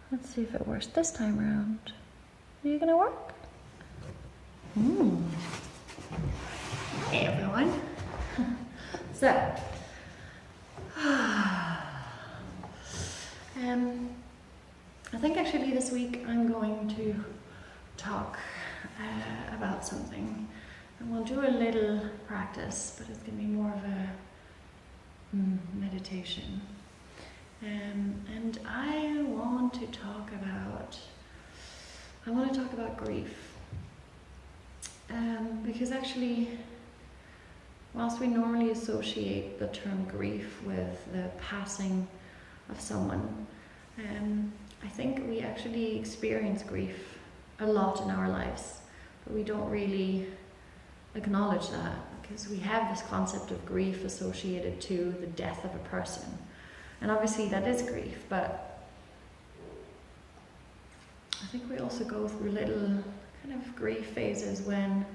Let's see if it works this time around. Are you gonna work? Hey everyone. So, I think actually this week I'm going to talk about something, and we'll do a little practice, but it's going to be more of a meditation. And I want to talk about grief, because actually, whilst we normally associate the term grief with the passing of someone, I think we actually experience grief a lot in our lives, but we don't really acknowledge that, because we have this concept of grief associated to the death of a person. And obviously that is grief, but I think we also go through little kind of grief phases when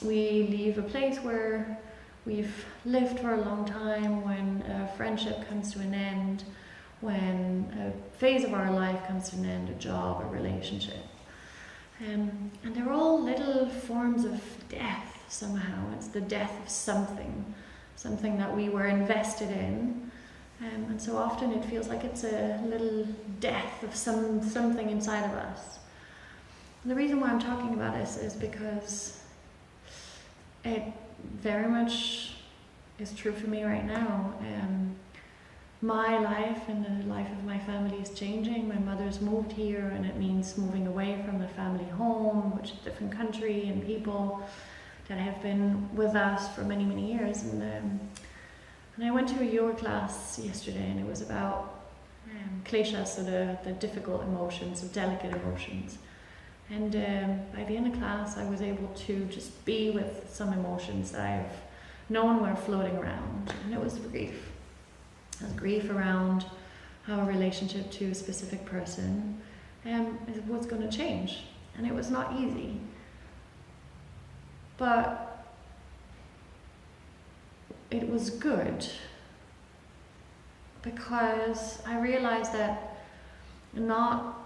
we leave a place where we've lived for a long time, when a friendship comes to an end, when a phase of our life comes to an end, a job, a relationship. And they're all little forms of death somehow. It's the death of something that we were invested in. And so often it feels like it's a little death of something inside of us. And the reason why I'm talking about this is because it very much is true for me right now. My life and the life of my family is changing. My mother's moved here, and it means moving away from the family home, which is a different country and people that have been with us for many, many years. And I went to a yoga class yesterday, and it was about kleshas, so the difficult emotions, the delicate emotions. And by the end of class, I was able to just be with some emotions that I've known were floating around, and it was grief. It was grief around how a relationship to a specific person was going to change, and it was not easy. But it was good, because I realized that not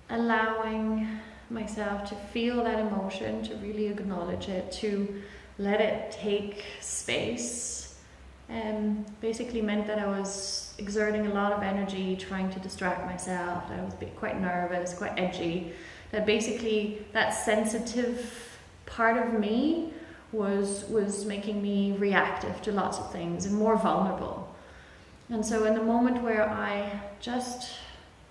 allowing myself to feel that emotion, to really acknowledge it, to let it take space, basically meant that I was exerting a lot of energy trying to distract myself. I was quite nervous, quite edgy. That basically that sensitive part of me was making me reactive to lots of things and more vulnerable. And so in the moment where I just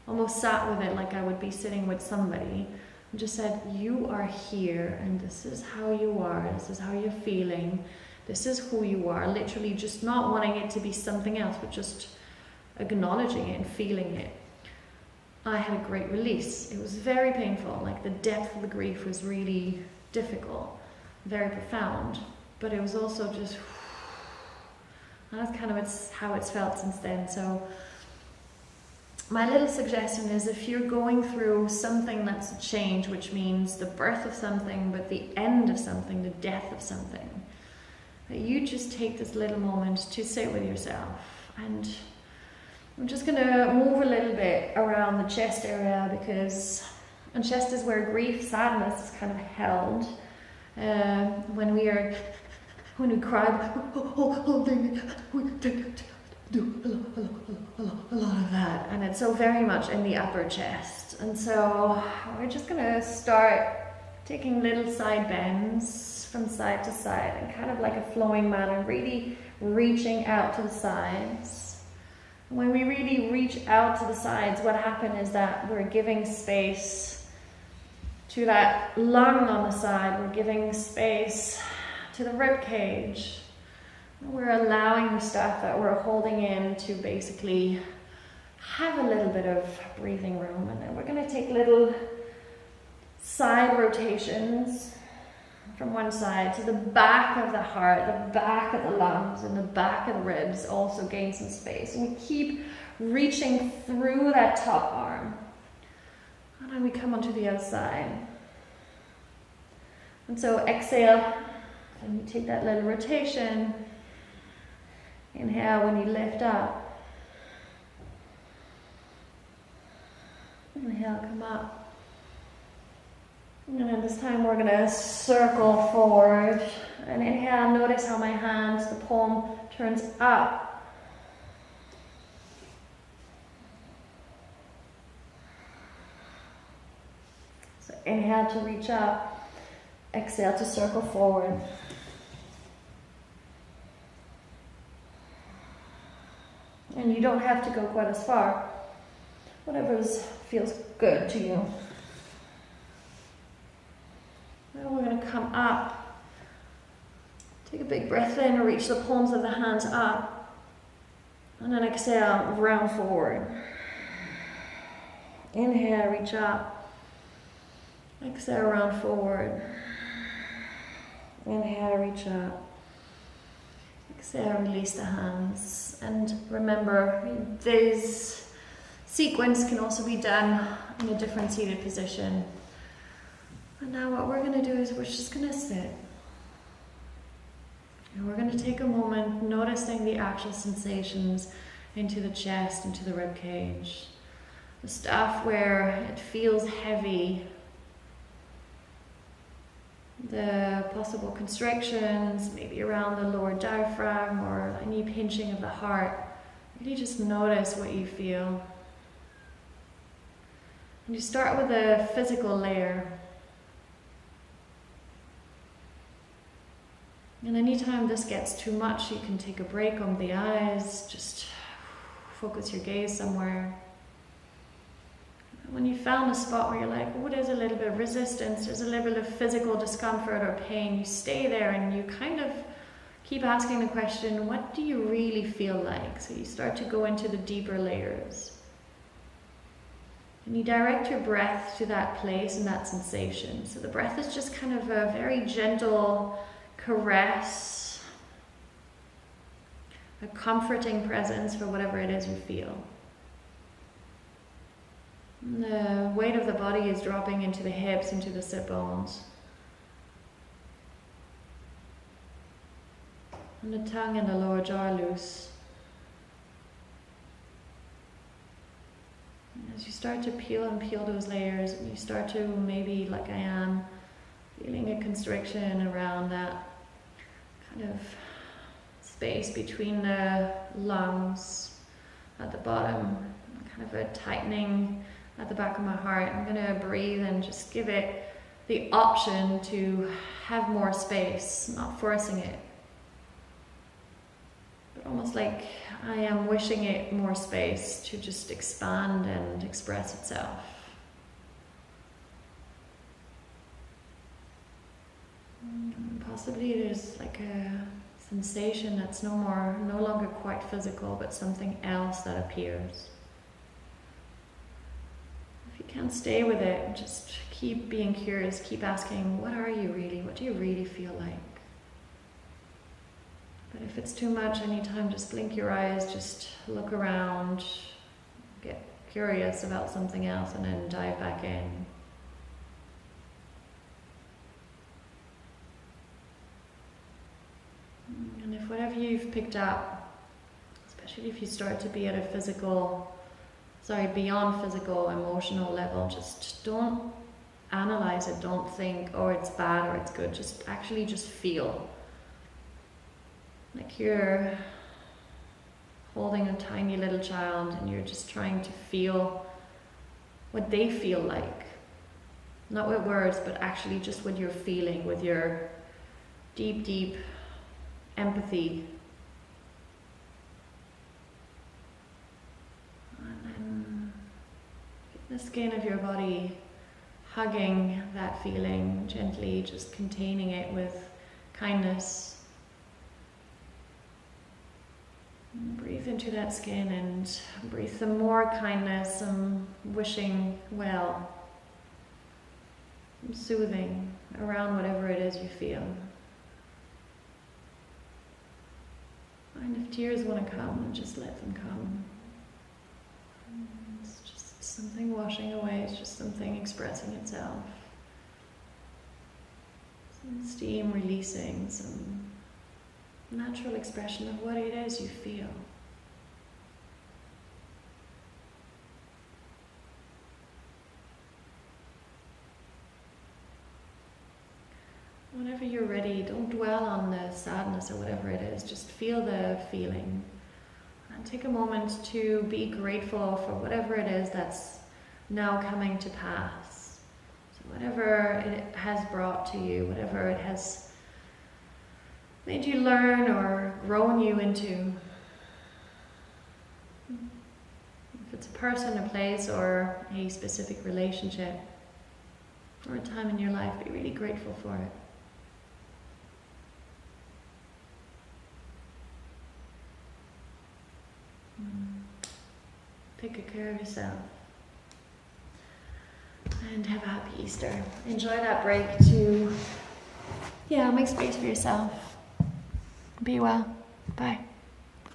almost sat with it like I would be sitting with somebody, and just said, you are here, and this is how you are, this is how you're feeling, this is who you are, literally just not wanting it to be something else, but just acknowledging it and feeling it. I had a great release. It was very painful, like the depth of the grief was really difficult, very profound, but it was also just, and that's kind of how it's felt since then. So my little suggestion is, if you're going through something that's a change, which means the birth of something, but the end of something, the death of something, that you just take this little moment to sit with yourself. And I'm just going to move a little bit around the chest area, because the chest is where grief, sadness is kind of held. When we cry, we do a lot of that, and it's so very much in the upper chest. And so we're just going to start taking little side bends from side to side, and kind of like a flowing manner, really reaching out to the sides. And when we really reach out to the sides, what happens is that we're giving space to that lung on the side, we're giving space to the ribcage. We're allowing the stuff that we're holding in to basically have a little bit of breathing room. And then we're going to take little side rotations from one side to the back of the heart, the back of the lungs, and the back of the ribs also gain some space. And we keep reaching through that top arm. And then we come onto the other side. And so exhale, and you take that little rotation. Inhale when you lift up. Inhale, come up. And then this time we're going to circle forward. And inhale, notice how my hands, the palm turns up. So inhale to reach up. Exhale to circle forward. And you don't have to go quite as far. Whatever feels good to you. Now we're going to come up. Take a big breath in, reach the palms of the hands up. And then exhale, round forward. Inhale, reach up. Exhale, round forward. Inhale, reach up. Exhale, release the hands. And remember, this sequence can also be done in a different seated position. And now what we're going to do is we're just going to sit. And we're going to take a moment noticing the actual sensations into the chest, into the rib cage. The stuff where it feels heavy. The possible constrictions, maybe around the lower diaphragm or any pinching of the heart. Really just notice what you feel. And you start with a physical layer. And anytime this gets too much, you can take a break on the eyes, just focus your gaze somewhere. When you found a spot where you're like, oh, there's a little bit of resistance, there's a little bit of physical discomfort or pain, you stay there and you kind of keep asking the question, what do you really feel like? So you start to go into the deeper layers. And you direct your breath to that place and that sensation. So the breath is just kind of a very gentle caress, a comforting presence for whatever it is you feel. And the weight of the body is dropping into the hips, into the sit bones. And the tongue and the lower jaw are loose. And as you start to peel those layers, and you start to, maybe like I am, feeling a constriction around that kind of space between the lungs at the bottom, kind of a tightening at the back of my heart. I'm going to breathe and just give it the option to have more space, not forcing it, but almost like I am wishing it more space to just expand and express itself. Possibly there's like a sensation that's no longer quite physical, but something else that appears. If you can't stay with it, just keep being curious, keep asking, what are you really? What do you really feel like? But if it's too much, anytime, just blink your eyes, just look around, get curious about something else, and then dive back in. And if whatever you've picked up, especially if you start to be at a beyond physical, emotional level, just don't analyze it, don't think, oh, it's bad or it's good, just feel. Like you're holding a tiny little child and you're just trying to feel what they feel like. Not with words, but actually just with your feeling, with your deep, deep empathy. And then the skin of your body hugging that feeling gently, just containing it with kindness. Breathe into that skin and breathe some more kindness, some wishing well, some soothing around whatever it is you feel. And if tears want to come, just let them come. It's just something washing away, it's just something expressing itself. Some steam releasing, some natural expression of what it is you feel. whenever you're ready, don't dwell on the sadness or whatever it is. Just feel the feeling. And take a moment to be grateful for whatever it is that's now coming to pass. So whatever it has brought to you, whatever it has made you learn or grown you into. If it's a person, a place, or a specific relationship, or a time in your life, be really grateful for it. Take good care of yourself. And have a happy Easter. Enjoy that break to, make space for yourself. Be well. Bye.